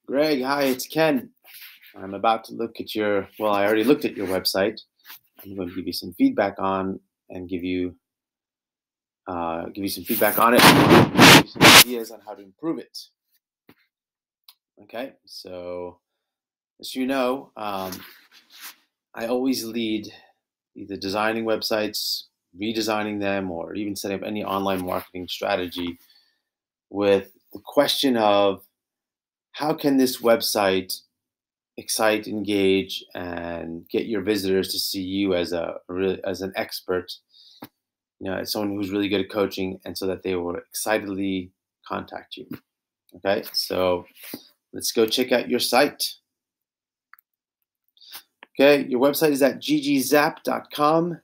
Greg, hi, it's Ken. I'm about to look at I already looked at your website. I'm going to give you some feedback on and give you some feedback on it, and give you some ideas on how to improve it. Okay, so as you know, I always lead either designing websites, redesigning them, or even setting up any online marketing strategy with the question of how can this website excite, engage, and get your visitors to see you as as an expert, as someone who's really good at coaching, and so that they will excitedly contact you. Okay, so let's go check out your site. Okay, your website is at ggzap.com,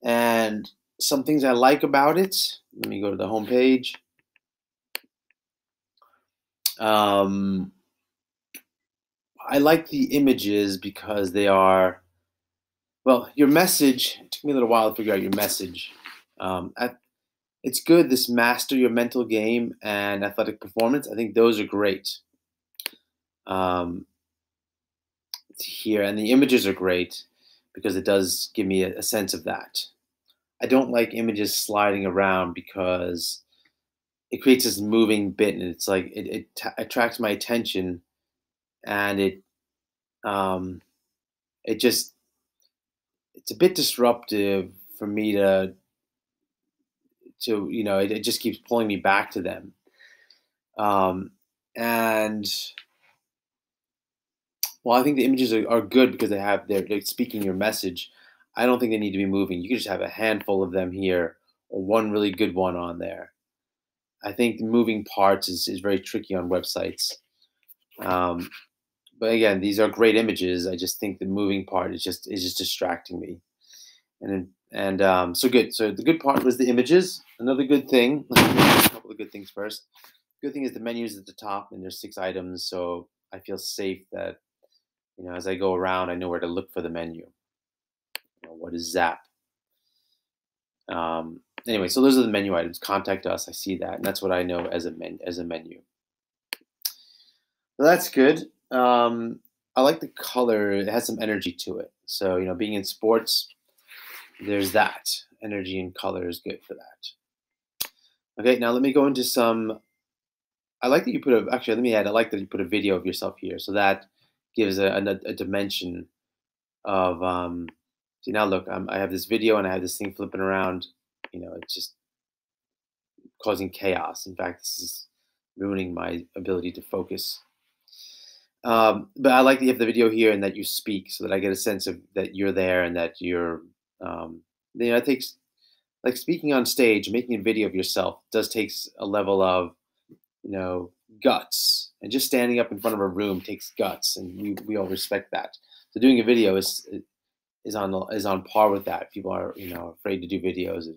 and some things I like about it. Let me go to the home page. I like the images because they are, well, your message. It took me a little while to figure out your message. It's good. This master your mental game and athletic performance. I think those are great. Here, and the images are great because it does give me a sense of that. I don't like images sliding around because it creates this moving bit, and it's like it attracts my attention, and um, it just it's a bit disruptive for me to it just keeps pulling me back to them. And Well, I think the images are good because they're speaking your message. I don't think they need to be moving. You can just have a handful of them here or one really good one on there. I think the moving parts is very tricky on websites. Um, but again, these are great images. I just think the moving part is just distracting me. So good. So the good part was the images. Another good thing. Let's do a couple of good things first. Good thing is the menus at the top, and there's 6 items, so I feel safe that as I go around, I know where to look for the menu. What is Zap? Anyway, so those are the menu items. Contact us. I see that, and that's what I know as a menu. So that's good. I like the color. It has some energy to it. So being in sports, there's that energy and color is good for that. Okay, now let me go into some. I like that you put a. Actually, let me add. I like that you put a video of yourself here, so that gives a dimension of. See, now look, I have this video and I have this thing flipping around. It's just causing chaos. In fact, this is ruining my ability to focus. But I like that you have the video here and that you speak, so that I get a sense of that you're there and that you're. It takes, like, speaking on stage, making a video of yourself does takes a level of guts, and just standing up in front of a room takes guts, and we all respect that. So doing a video is on par with that. People are afraid to do videos.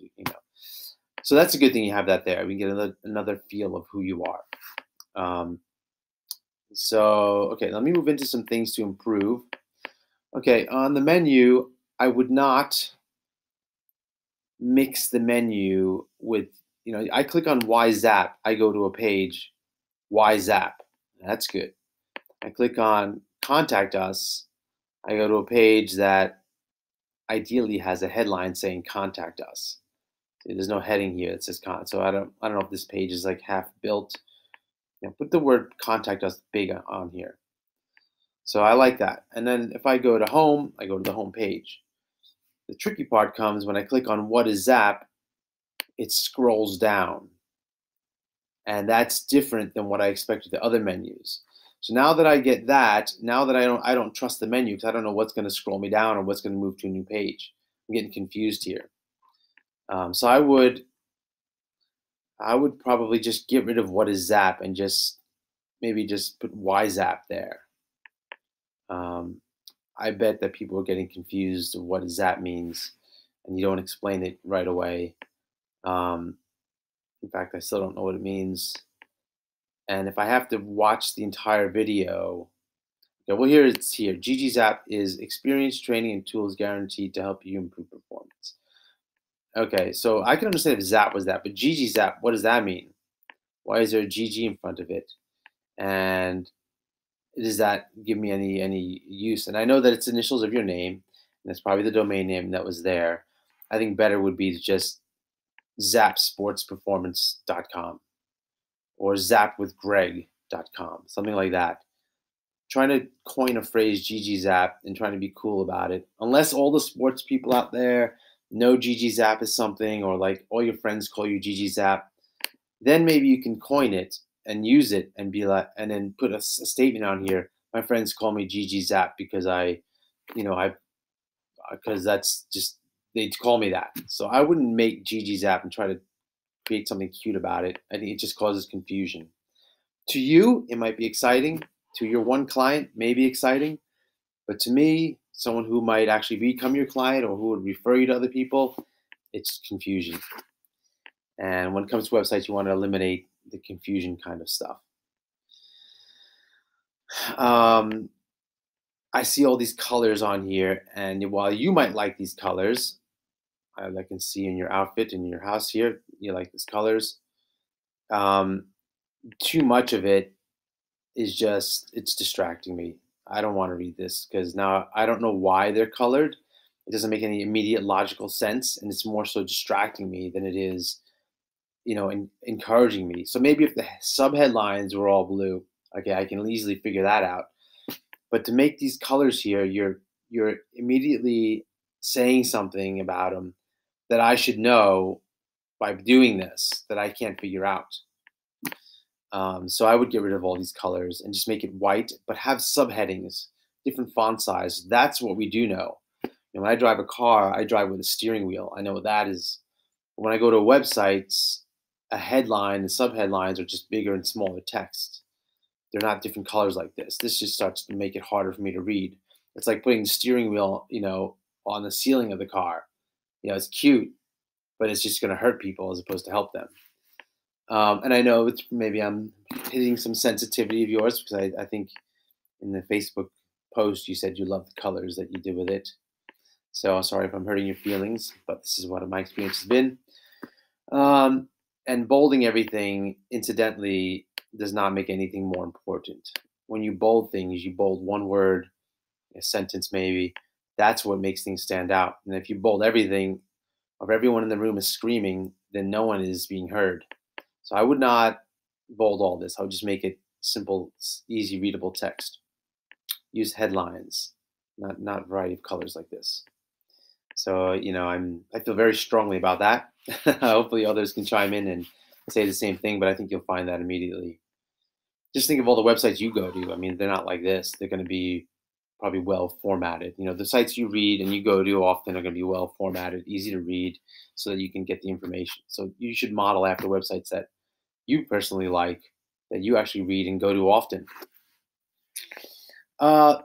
So that's a good thing you have that there. We can get another feel of who you are. Okay, let me move into some things to improve. Okay, on the menu, I would not mix the menu with, I click on Why Zap, I go to a page, Why Zap. That's good. I click on Contact Us, I go to a page that ideally has a headline saying Contact Us. There's no heading here that says so I don't know if this page is like half built. Put the word Contact Us big on here. So I like that. And then if I go to home, I go to the home page. The tricky part comes when I click on What is Zap, it scrolls down. And that's different than what I expected the other menus. So now that I get that, now that I don't trust the menu because I don't know what's going to scroll me down or what's going to move to a new page. I'm getting confused here. So I would probably just get rid of What is Zap and maybe just put Why Zap there. I bet that people are getting confused of what Zap means, and you don't explain it right away. In fact, I still don't know what it means. And if I have to watch the entire video, okay, well, here it's here. GG Zap is experience, training, and tools guaranteed to help you improve performance. Okay, so I can understand if Zap was that, but GG Zap, what does that mean? Why is there a GG in front of it? And does that give me any use? And I know that it's initials of your name, and that's probably the domain name that was there. I think better would be to just zapsportsperformance.com or zapwithgreg.com, something like that. Trying to coin a phrase GG Zap and trying to be cool about it. Unless all the sports people out there know GG Zap is something, or like all your friends call you GG Zap, then maybe you can coin it and use it and be like, and then put a statement on here. My friends call me GG Zap because I because that's just they call me that. So I wouldn't make GG Zap and try to create something cute about it. I think it just causes confusion. To you, it might be exciting. To your one client, maybe exciting. But to me, someone who might actually become your client or who would refer you to other people, it's confusion. And when it comes to websites, you want to eliminate the confusion kind of stuff. Um, I see all these colors on here, and while you might like these colors, I can see in your outfit in your house here, you like these colors. Um, Too much of it is just it's distracting me. I don't want to read this because now I don't know why they're colored. It doesn't make any immediate logical sense, and it's more so distracting me than it is, encouraging me. So maybe if the subheadlines were all blue, okay, I can easily figure that out. But to make these colors here, you're immediately saying something about them that I should know by doing this that I can't figure out. So I would get rid of all these colors and just make it white, but have subheadings, different font size. That's what we do know. When I drive a car, I drive with a steering wheel. I know what that is. When I go to websites, a headline and subheadlines are just bigger and smaller text. They're not different colors like this. This just starts to make it harder for me to read. It's like putting the steering wheel, on the ceiling of the car. It's cute, but it's just going to hurt people as opposed to help them. And I know maybe I'm hitting some sensitivity of yours because I think in the Facebook post you said you love the colors that you did with it. So sorry if I'm hurting your feelings, but this is what my experience has been. And bolding everything, incidentally, does not make anything more important. When you bold things, you bold one word, a sentence maybe. That's what makes things stand out. And if you bold everything, if everyone in the room is screaming, then no one is being heard. So I would not bold all this. I would just make it simple, easy, readable text. Use headlines, not a variety of colors like this. So I feel very strongly about that. Hopefully others can chime in and say the same thing, but I think you'll find that immediately. Just think of all the websites you go to. I mean, they're not like this. They're going to be probably well formatted. The sites you read and you go to often are going to be well formatted, easy to read, so that you can get the information. So you should model after websites that you personally like, that you actually read and go to often.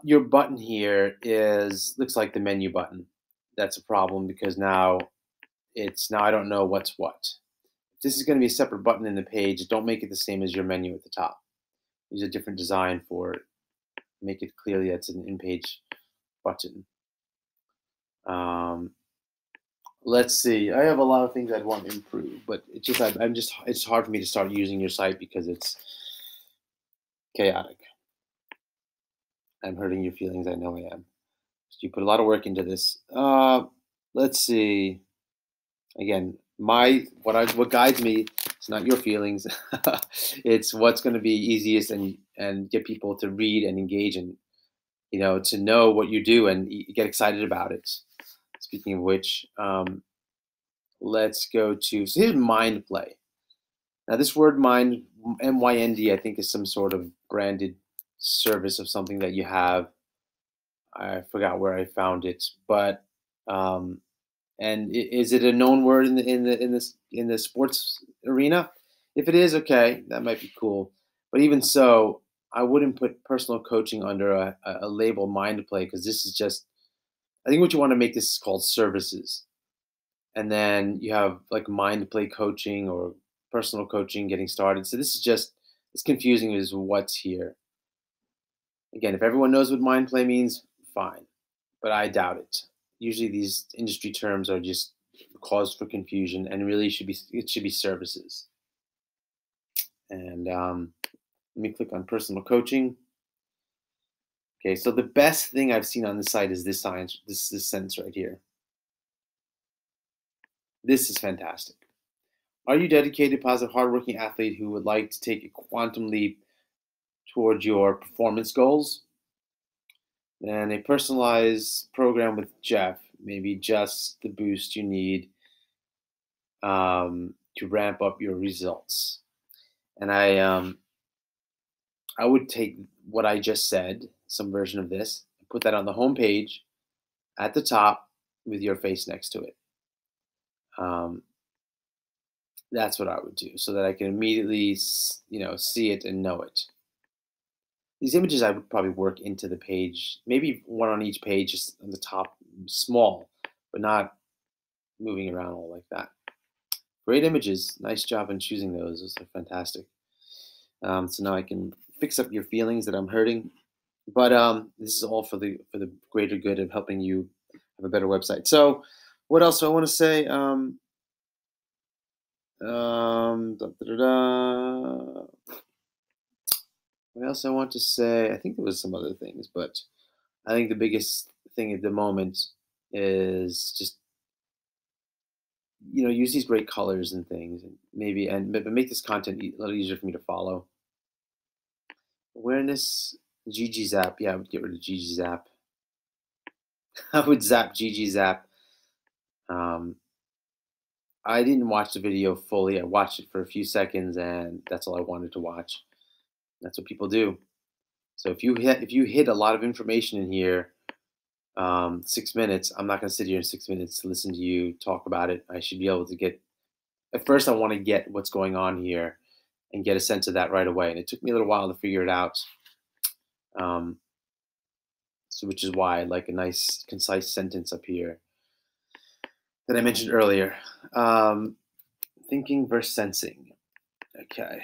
Your button here looks like the menu button. That's a problem because now I don't know what's what. If this is going to be a separate button in the page, don't make it the same as your menu at the top. Use a different design for it. Make it clearly that's an in-page button. Let's see. I have a lot of things I'd want to improve, but it's hard for me to start using your site because it's chaotic. I'm hurting your feelings. I know I am. So you put a lot of work into this. Let's see. Again, what guides me is not your feelings. It's what's going to be easiest and get people to read and engage and to know what you do and get excited about it. Speaking of which, let's go to here's mind play. Now this word mind, MYND, I think is some sort of branded service of something that you have. I forgot where I found it, but and is it a known word in the sports arena? If it is, okay, that might be cool. But even so, I wouldn't put personal coaching under a label mind play because this is just. I think what you want to make this is called services, and then you have like mind play coaching or personal coaching getting started. So this is just it's confusing as what's here. Again, if everyone knows what mind play means, fine, but I doubt it. Usually these industry terms are just cause for confusion and really it should be services. And let me click on personal coaching. Okay, so the best thing I've seen on the site is this science, this sentence right here. This is fantastic. Are you dedicated, positive, hardworking athlete who would like to take a quantum leap towards your performance goals? Then a personalized program with Geoff, maybe just the boost you need to ramp up your results. And I would take what I just said, some version of this, and put that on the home page at the top with your face next to it. Um, that's what I would do, so that I can immediately, see it and know it. These images I would probably work into the page, maybe one on each page, just on the top, small, but not moving around all like that. Great images. Nice job in choosing those. Those are fantastic. So now I can fix up your feelings that I'm hurting. But this is all for the greater good of helping you have a better website. So, what else do I want to say? Da, da, da, da. What else I want to say? I think there was some other things, but I think the biggest thing at the moment is just use these great colors and things, and maybe but make this content a little easier for me to follow. Awareness, Gigi Zap. Yeah, I would get rid of Gigi Zap. I would zap Gigi Zap. Um, I didn't watch the video fully. I watched it for a few seconds, and that's all I wanted to watch. That's what people do. So if you hit a lot of information in here, 6 minutes, I'm not going to sit here in 6 minutes to listen to you talk about it. I should be able to get. At first, I want to get what's going on here and get a sense of that right away. And it took me a little while to figure it out. So which is why I like a nice, concise sentence up here that I mentioned earlier. Thinking versus sensing. Okay.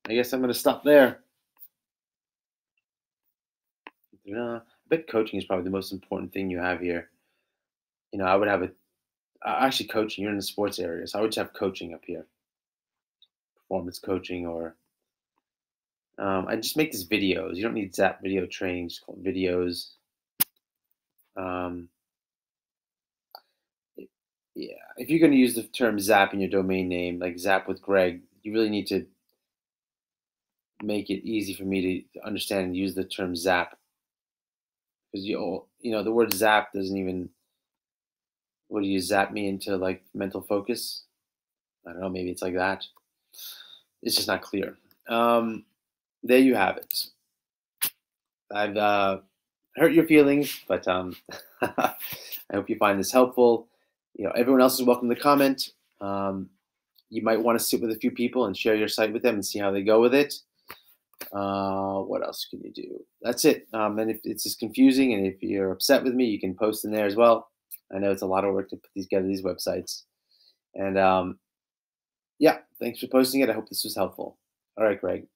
I guess I'm going to stop there. I bet coaching is probably the most important thing you have here. I would have actually coaching. You're in the sports area, so I would have coaching up here, performance coaching, or I just make these videos. You don't need Zap video training. Just call it videos. Um, yeah, if you're going to use the term Zap in your domain name, like Zap with Greg, you really need to make it easy for me to understand and use the term Zap, because the word Zap doesn't even. What do you zap me into, like, mental focus? I don't know. Maybe it's like that. It's just not clear. There you have it. I've hurt your feelings, but I hope you find this helpful. Everyone else is welcome to comment. You might want to sit with a few people and share your site with them and see how they go with it. What else can you do? That's it. And if it's just confusing and if you're upset with me, you can post in there as well. I know it's a lot of work to put together these websites. And yeah, thanks for posting it. I hope this was helpful. All right, Greg.